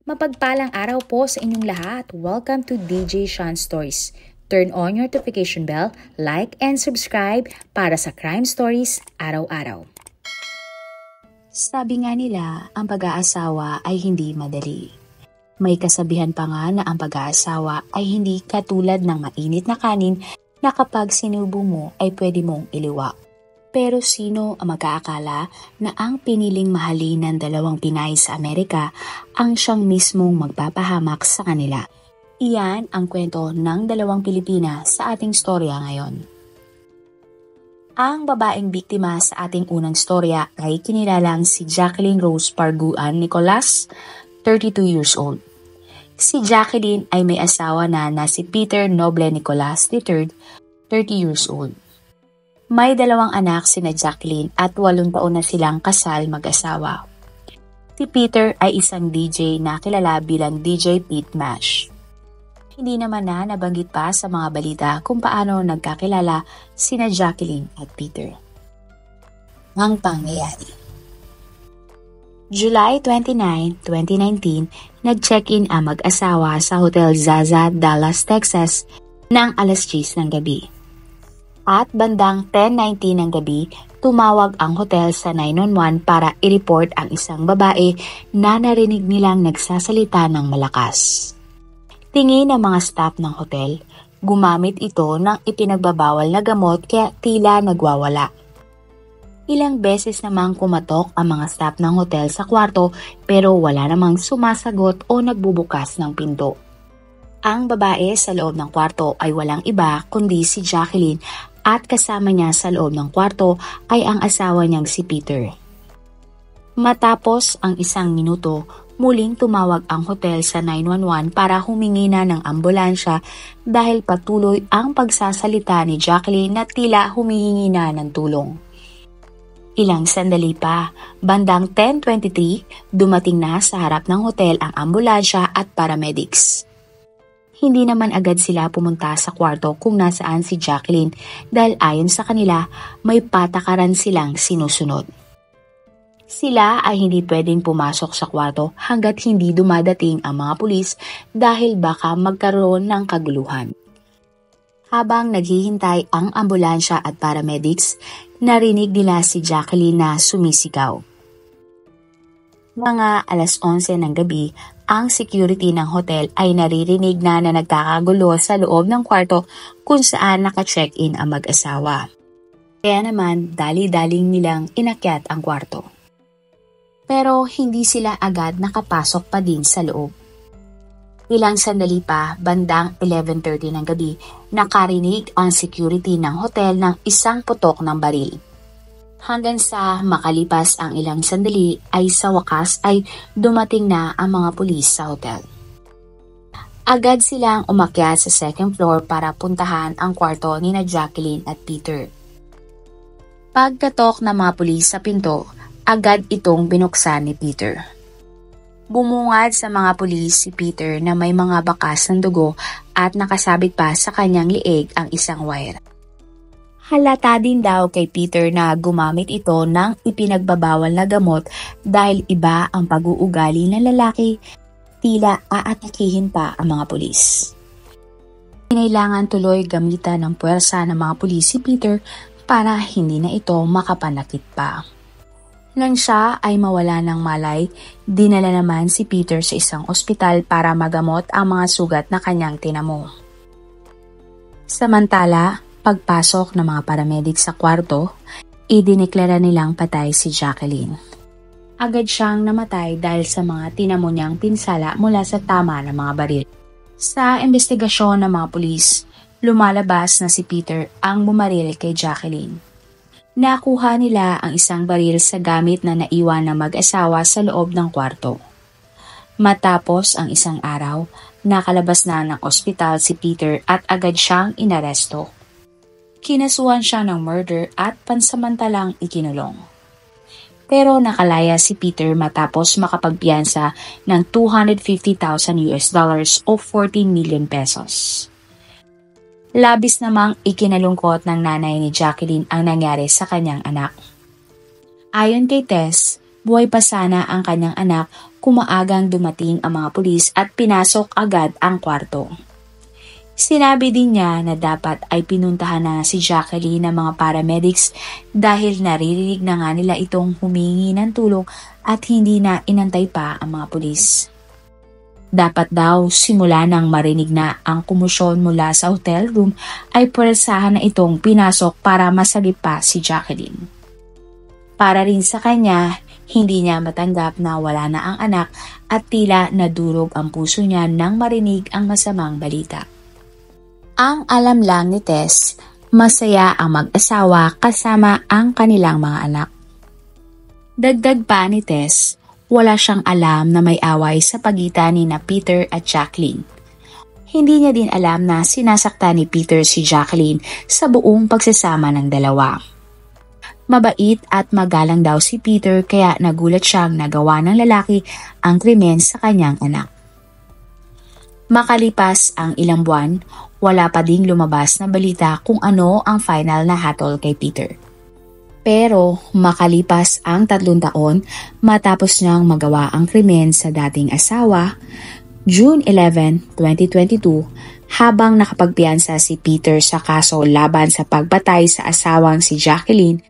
Mapagpalang araw po sa inyong lahat. Welcome to DJ Sean Stories. Turn on your notification bell, like and subscribe para sa crime stories araw-araw. Sabi nga nila, ang pag-aasawa ay hindi madali. May kasabihan pa nga na ang pag-aasawa ay hindi katulad ng mainit na kanin na kapag sinubo mo ay pwede mong iliwa. Pero sino ang mag-aakala na ang piniling mahalin ng dalawang Pinay sa Amerika ang siyang mismong magpapahamak sa kanila? Iyan ang kwento ng dalawang Pilipina sa ating storya ngayon. Ang babaeng biktima sa ating unang storya ay kinilalang si Jacqueline Rose Parguan Nicolas, 32 years old. Si Jacqueline ay may asawa na si Peter Noble Nicolas III, 30 years old. May dalawang anak sina Jacqueline at 8 taon na silang kasal mag-asawa. Si Peter ay isang DJ na kilala bilang DJ Pete Mash. Hindi naman na nabanggit pa sa mga balita kung paano nagkakilala sina Jacqueline at Peter. Ang pangyayari. July 29, 2019, nag-check-in ang mag-asawa sa Hotel Zaza, Dallas, Texas ng alas 10 ng gabi. At bandang 10:19 ng gabi, tumawag ang hotel sa 911 para i-report ang isang babae na narinig nilang nagsasalita ng malakas. Tingin ng mga staff ng hotel, gumamit ito ng ipinagbabawal na gamot kaya tila nagwawala. Ilang beses namang kumatok ang mga staff ng hotel sa kwarto pero wala namang sumasagot o nagbubukas ng pinto. Ang babae sa loob ng kwarto ay walang iba kundi si Jacqueline at kasama niya sa loob ng kwarto ay ang asawa niyang si Peter. Matapos ang 1 minuto, muling tumawag ang hotel sa 911 para humingi na ng ambulansya dahil patuloy ang pagsasalita ni Jacqueline na tila humihingi na ng tulong. Ilang sandali pa, bandang 10:23, dumating na sa harap ng hotel ang ambulansya at paramedics. Hindi naman agad sila pumunta sa kwarto kung nasaan si Jacqueline dahil ayon sa kanila may patakaran silang sinusunod. Sila ay hindi pwedeng pumasok sa kwarto hanggat hindi dumadating ang mga pulis dahil baka magkaroon ng kaguluhan. Habang naghihintay ang ambulansya at paramedics, narinig nila si Jacqueline na sumisigaw. Mga alas 11 ng gabi, ang security ng hotel ay naririnig na nagkakagulo sa loob ng kwarto kung saan naka-check-in ang mag-asawa. Kaya naman, dali-daling nilang inakyat ang kwarto. Pero hindi sila agad nakapasok pa din sa loob. Ilang sandali pa, bandang 11:30 ng gabi, nakarinig ang security ng hotel ng isang putok ng baril. Hanggang sa makalipas ang ilang sandali ay sa wakas ay dumating na ang mga pulis sa hotel. Agad silang umakyat sa second floor para puntahan ang kwarto ni Jacqueline at Peter. Pagkatok ng mga pulis sa pinto, agad itong binuksan ni Peter. Bumungad sa mga pulis si Peter na may mga bakas ng dugo at nakasabit pa sa kanyang liig ang isang wire. Halata din daw kay Peter na gumamit ito ng ipinagbabawal na gamot dahil iba ang pag-uugali ng lalaki, tila aatakihin pa ang mga pulis. Kinailangan tuloy gamitan ng puwersa ng mga pulis si Peter para hindi na ito makapanakit pa. Nang siya ay mawala ng malay, dinala naman si Peter sa isang ospital para magamot ang mga sugat na kanyang tinamo. Samantala, pagpasok ng mga paramedics sa kwarto, idineklara nilang patay si Jacqueline. Agad siyang namatay dahil sa mga tinamo niyang pinsala mula sa tama ng mga baril. Sa investigasyon ng mga pulis, lumalabas na si Peter ang bumaril kay Jacqueline. Nakuha nila ang isang baril sa gamit na naiwan ng mag-asawa sa loob ng kwarto. Matapos ang 1 araw, nakalabas na ng ospital si Peter at agad siyang inaresto. Kinasuhan siya ng murder at pansamantalang ikinulong. Pero nakalaya si Peter matapos makapagpiyansa ng $250,000 o 14 million pesos. Labis namang ikinalungkot ng nanay ni Jacqueline ang nangyari sa kanyang anak. Ayon kay Tess, buhay pa sana ang kanyang anak kumaagang dumating ang mga pulis at pinasok agad ang kwarto. Sinabi din niya na dapat ay pinuntahan na si Jacqueline ng mga paramedics dahil naririnig na nga nila itong humingi ng tulong at hindi na inantay pa ang mga pulis. Dapat daw simula nang marinig na ang kumusyon mula sa hotel room ay puwersahan na itong pinasok para masagip pa si Jacqueline. Para rin sa kanya, hindi niya matanggap na wala na ang anak at tila nadurog ang puso niya nang marinig ang masamang balita. Ang alam lang ni Tess, masaya ang mag-asawa kasama ang kanilang mga anak. Dagdag pa ni Tess, wala siyang alam na may away sa pagitan ni Peter at Jacqueline. Hindi niya din alam na sinasaktan ni Peter si Jacqueline sa buong pagsasama ng dalawa. Mabait at magalang daw si Peter kaya nagulat siyang nagawa ng lalaki ang krimen sa kanyang anak. Makalipas ang ilang buwan, wala pa ding lumabas na balita kung ano ang final na hatol kay Peter. Pero makalipas ang 3 taon matapos niyang magawa ang krimen sa dating asawa, June 11, 2022, habang nakapagpiyansa si Peter sa kaso laban sa pagpatay sa asawang si Jacqueline,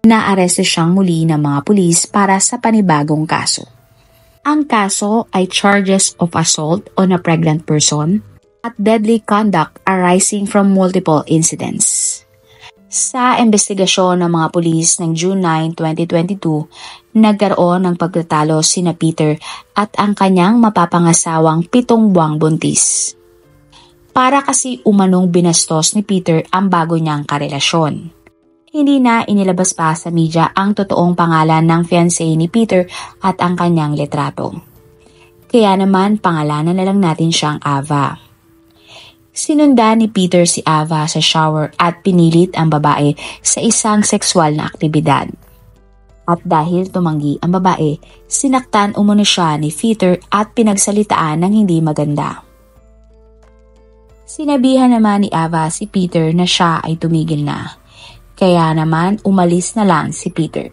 naaresto siyang muli ng mga pulis para sa panibagong kaso. Ang kaso ay charges of assault on a pregnant person at deadly conduct arising from multiple incidents. Sa investigasyon ng mga pulis ng June 9, 2022, nagkaroon ng pagtatalo sina Peter at ang kanyang mapapangasawang 7 buwang buntis. Para kasi umanong binastos ni Peter ang bago niyang karelasyon. Hindi na inilabas pa sa media ang totoong pangalan ng fiancé ni Peter at ang kanyang litrato. Kaya naman pangalanan na lang natin siyang Ava. Sinundan ni Peter si Ava sa shower at pinilit ang babae sa isang sexual na aktibidad. At dahil tumanggi ang babae, sinaktan umano siya ni Peter at pinagsalitaan ng hindi maganda. Sinabihan naman ni Ava si Peter na siya ay tumigil na. Kaya naman umalis na lang si Peter.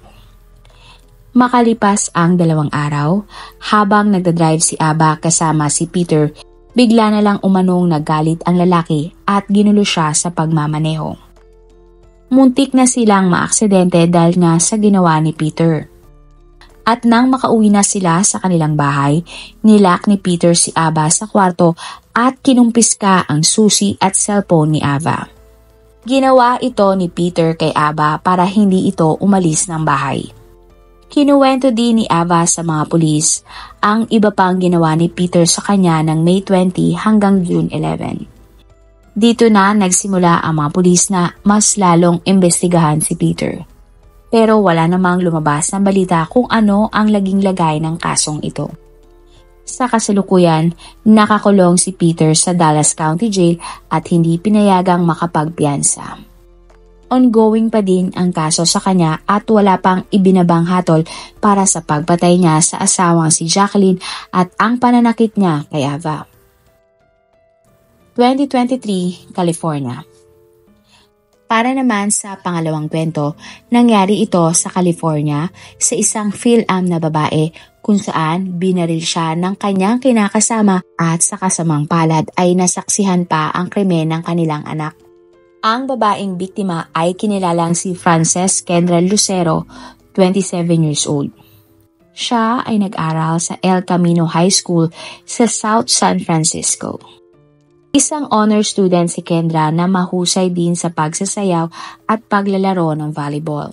Makalipas ang 2 araw, habang nagdadrive si Ava kasama si Peter, bigla na lang umanong nagalit ang lalaki at ginulo siya sa pagmamaneho. Muntik na silang maaksidente dahil nga sa ginawa ni Peter. At nang makauwi na sila sa kanilang bahay, nilak ni Peter si Ava sa kwarto at kinumpiska ang susi at cellphone ni Ava. Ginawa ito ni Peter kay Ava para hindi ito umalis ng bahay. Kinuwento din ni Ava sa mga pulis ang iba pang ginawa ni Peter sa kanya ng May 20 hanggang June 11. Dito na nagsimula ang mga pulis na mas lalong imbestigahan si Peter. Pero wala namang lumabas ng balita kung ano ang laging lagay ng kasong ito. Sa kasalukuyan, nakakulong si Peter sa Dallas County Jail at hindi pinayagang makapagpiyansa. Ongoing pa din ang kaso sa kanya at wala pang ibinabang hatol para sa pagpatay niya sa asawang si Jacqueline at ang pananakit niya kay Ava. 2023, California. Para naman sa pangalawang kwento, nangyari ito sa California sa isang Phil-Am na babae kung saan binaril siya ng kanyang kinakasama at sa kasamang palad ay nasaksihan pa ang krimen ng kanilang anak. Ang babaeng biktima ay kinilalang si Frances Kendra Lucero, 27 years old. Siya ay nag-aral sa El Camino High School sa South San Francisco. Isang honor student si Kendra na mahusay din sa pagsasayaw at paglalaro ng volleyball.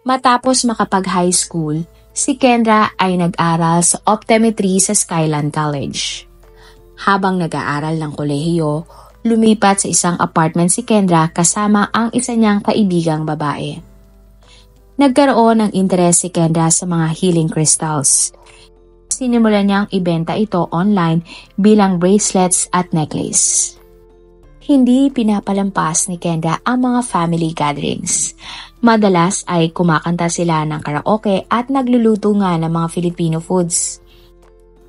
Matapos makapag-high school, si Kendra ay nag-aral sa optometry sa Skyline College. Habang nag-aaral ng kolehiyo, lumipat sa isang apartment si Kendra kasama ang isa niyang kaibigang babae. Nagkaroon ng interes si Kendra sa mga healing crystals. Sinimulan niyang ibenta ito online bilang bracelets at necklace. Hindi pinapalampas ni Kendra ang mga family gatherings. Madalas ay kumakanta sila ng karaoke at nagluluto nga ng mga Filipino foods.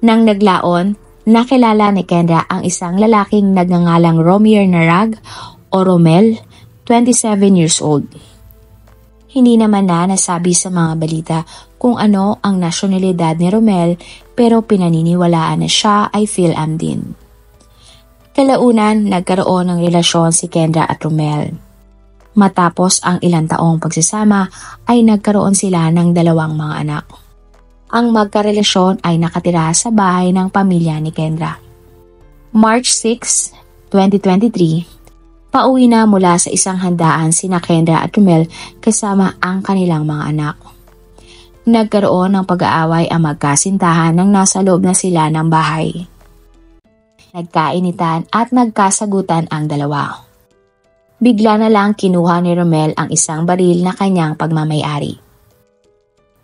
Nang naglaon, nakilala ni Kendra ang isang lalaking nagngangalang Romier Narag o Romel, 27 years old. Hindi naman na nasabi sa mga balita kung ano ang nasyonalidad ni Romel pero pinaniniwalaan na siya ay Phil-Am din. Kalaunan, nagkaroon ng relasyon si Kendra at Romel. Matapos ang ilang taong pagsasama ay nagkaroon sila ng 2 mga anak. Ang magkarelasyon ay nakatira sa bahay ng pamilya ni Kendra. March 6, 2023, pauwi na mula sa isang handaan sina Kendra at Romel kasama ang kanilang mga anak. Nagkaroon ng pag-aaway ang magkasintahan nang nasa loob na sila ng bahay. Nagkainitan at nagkasagutan ang dalawa. Bigla na lang kinuha ni Romel ang isang baril na kanyang pagmamayari.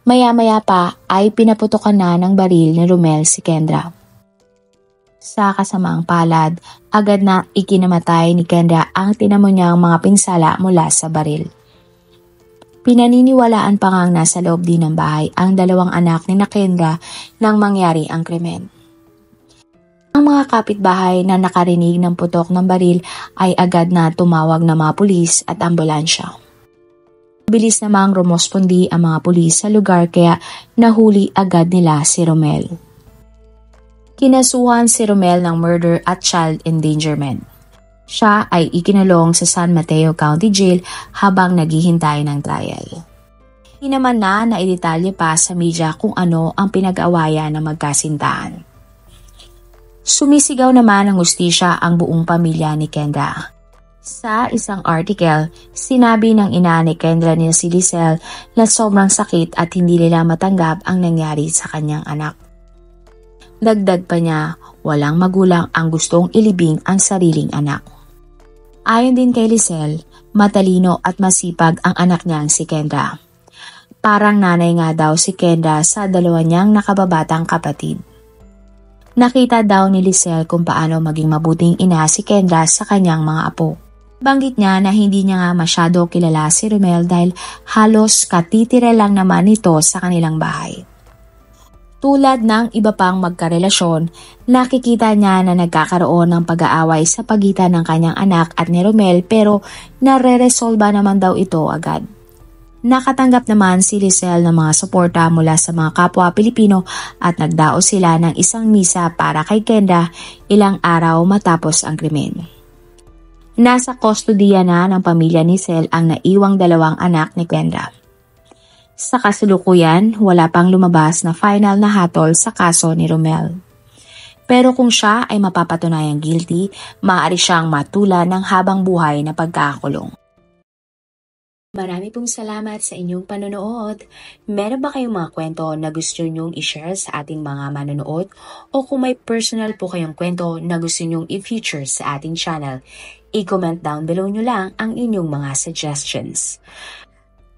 Maya-maya pa ay pinaputokan na ng baril ni Romel si Kendra. Sa kasamaang palad, agad na ikinamatay ni Kendra ang tinamo niyang mga pinsala mula sa baril. Pinaniniwalaan pa ngang nasa loob din ng bahay ang 2 anak ni Kendra nang mangyari ang krimen. Ang mga kapitbahay na nakarinig ng putok ng baril ay agad na tumawag ng mga pulis at ambulansya. Bilis namang rumospondi ang mga pulis sa lugar kaya nahuli agad nila si Romel. Kinasuhan si Romel ng murder at child endangerment. Siya ay ikinulong sa San Mateo County Jail habang naghihintay ng trial. Hindi naman na naidetalye pa sa media kung ano ang pinag-aawayan ng magkasintahan. Sumisigaw naman ng hustisya ang buong pamilya ni Kendra. Sa isang article, sinabi ng ina ni Kendra ni si Lizelle na sobrang sakit at hindi nila matanggap ang nangyari sa kanyang anak. Dagdag pa niya, walang magulang ang gustong ilibing ang sariling anak. Ayon din kay Lizelle, matalino at masipag ang anak niyang si Kendra. Parang nanay nga daw si Kendra sa 2 niyang nakababatang kapatid. Nakita daw ni Lizelle kung paano maging mabuting ina si Kendra sa kanyang mga apo. Banggit niya na hindi niya nga masyado kilala si Romel dahil halos katitira lang naman ito sa kanilang bahay. Tulad ng iba pang magkarelasyon, nakikita niya na nagkakaroon ng pag-aaway sa pagitan ng kanyang anak at ni Romel pero nare-resolba naman daw ito agad. Nakatanggap naman si Lizelle ng mga suporta mula sa mga kapwa Pilipino at nagdaos sila ng isang misa para kay Kendra ilang araw matapos ang krimen. Nasa kustodiya na ng pamilya ni Lizelle ang naiwang 2 anak ni Kendra. Sa kasalukuyan, wala pang lumabas na final na hatol sa kaso ni Romel. Pero kung siya ay mapapatunayang guilty, maaari siyang matulan ng habang buhay na pagkakakulong. Marami pong salamat sa inyong panonood. Meron ba kayong mga kwento na gusto nyong i-share sa ating mga manonood? O kung may personal po kayong kwento na gusto nyong i-feature sa ating channel, i-comment down below nyo lang ang inyong mga suggestions.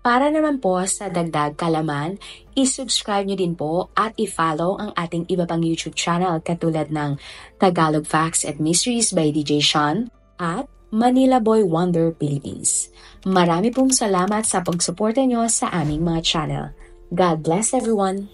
Para naman po sa dagdag kalaman, i-subscribe nyo din po at i-follow ang ating iba pang YouTube channel katulad ng Tagalog Facts and Mysteries by DJ Sean at Manila Boy Wonder Philippines. Marami pong salamat sa pagsuporta nyo sa aming mga channel. God bless everyone!